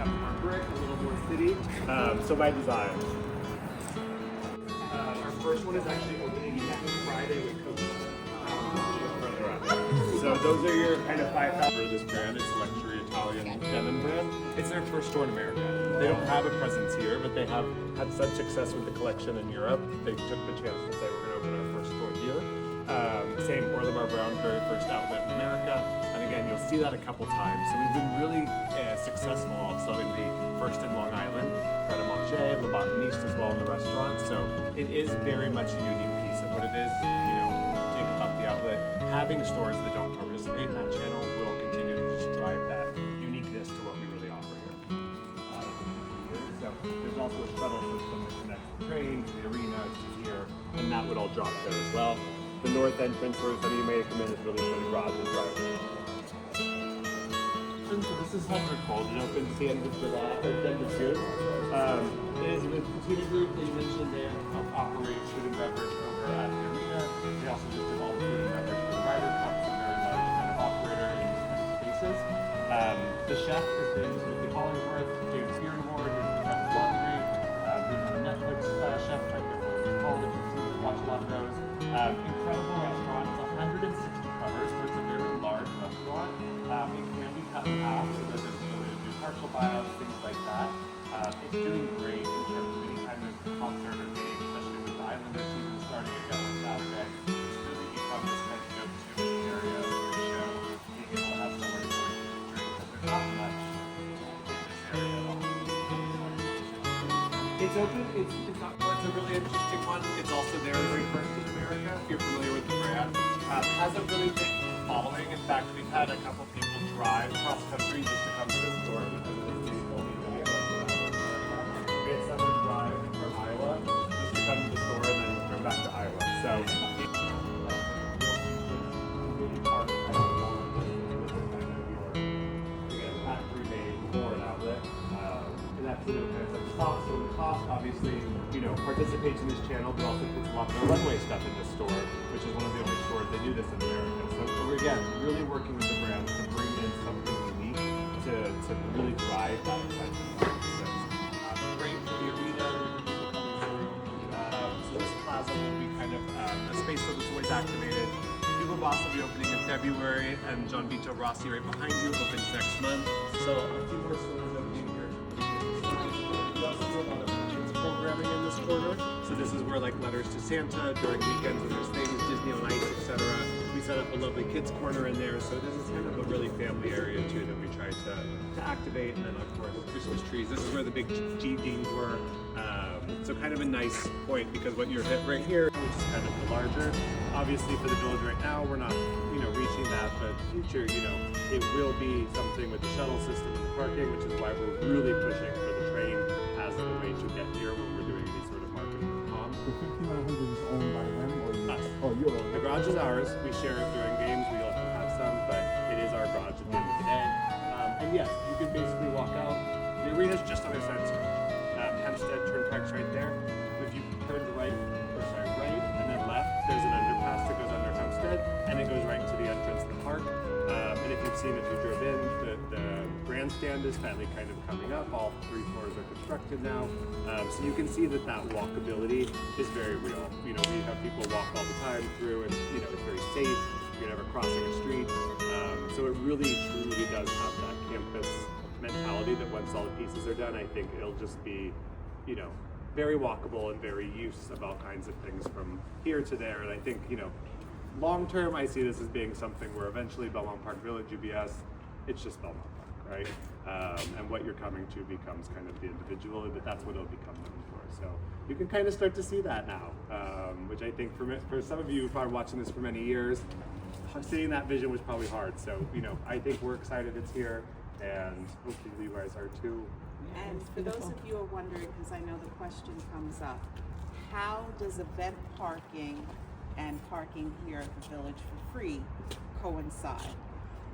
have more brick, a little more city. So by design. Our first one is actually opening next Friday with Coach. So those are your kind of 5,000 for this brand. It's a luxury Italian denim brand. It's their first store in America. They don't have a presence here, but they have had such success with the collection in Europe. They took the chance to say we're going to open our first store here. Same Orlebar Brown's very first outlet in America. And again, you'll see that a couple times. So we've been really successful also in the first in Long Island, Pret a Manger, Le Botaniste as well in the restaurant. So it is very much a unique piece of what it is, you know, think about the outlet. Having stores that don't participate in that channel will continue to just drive that uniqueness to what we really offer here. So there's also a shuttle system that connects the train to the arena to here, and that would all drop there as well. The north entrance where some of you may have come in is really for the garage and driveway. So this is how we're called. It opens the end of July, or the end of June. It is with Takita Group. They mentioned they operate food and beverage over at the arena. They also just develop food and beverage for the Ryder Cup, so they're a large kind of operator in these kind of spaces. The chef has been with the Collingworth, James Beard Award, and Chef Laundry. We've got a Netflix chef type of called, if you've seen it, watch a lot of those. Incredible restaurant. It's 160 covers, so it's a very large restaurant. It can be cut in half, so there's the ability to do partial buyouts, things like that. It's doing great in terms of any kind of concert or game, especially with the Islanders season starting again on Saturday. It's really become this kind of go-to area for the show, being able to have somewhere to go and drink, because there's not much in this area at all. It's open, it's not, it's a really interesting one. It's also their very first in America, if you're familiar with the brand. Has a really big following. In fact, we've had a couple people drive cross country just to come to this store because of this beautiful area. We had someone drive from Iowa just to come to the store and then go back to Iowa. So so the cost obviously, you know, participates in this channel, but also puts a lot of the runway stuff in this store, which is one of the only stores that do this in America. So we're again really working with the brands to bring in something unique to really drive that excitement. So, great for the arena, people coming through. So this plaza will be kind of a space that was always activated. Hugo Boss will be opening in February, and John Vito Rossi right behind you opens next month. So a few more stores opening here. We also do a lot of kids programming in this corner. So this is where like Letters to Santa during weekends when there's things, Disney on Ice, etc. We set up a lovely kids corner in there. So this is kind of a really family area too that we try to activate. And then of course Christmas trees. This is where the big G jeans were. So kind of a nice point because what you're hit right here, which is kind of the larger. Obviously for the village right now, we're not, you know, reaching that, but future, you know, it will be something with the shuttle system and the parking, which is why we're really pushing for the train as the way to get here when we're doing these sort of marketing comms. The 5,100 is owned by them or you? Us. Oh, you own it. The garage is ours. We share it during games. We also have some, but it is our garage at the end of the day. And yes, you can basically walk out. The arena's just on our side of Hempstead, Turnpike's right there. If you turn right and then left, there's an underpass that goes under Hempstead, and it goes right to the entrance of the park. And if you've seen, if you drove in, the grandstand is finally kind of coming up. All 3 floors are constructed now. So you can see that walkability is very real. You know, we have people walk all the time through, and you know, it's very safe. You're never crossing a street. So it really, truly does have that campus mentality that once all the pieces are done, I think it'll just be, you know, very walkable and very use of all kinds of things from here to there. And I think, you know, long term, I see this as being something where eventually Belmont Park Village, UBS, it's just Belmont Park, right? And what you're coming to becomes kind of the individual, but that's what it'll become known for. So you can kind of start to see that now, which I think for some of you who've been watching this for many years, seeing that vision was probably hard. So, you know, I think we're excited it's here, and hopefully you guys are too. And for those of you who are wondering, because I know the question comes up, how does event parking and parking here at the village for free coincide?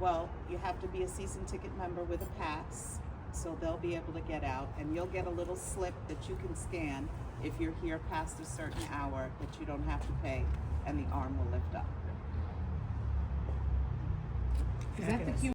Well, you have to be a season ticket member with a pass, so they'll be able to get out, and you'll get a little slip that you can scan if you're here past a certain hour that you don't have to pay, and the arm will lift up. Is that the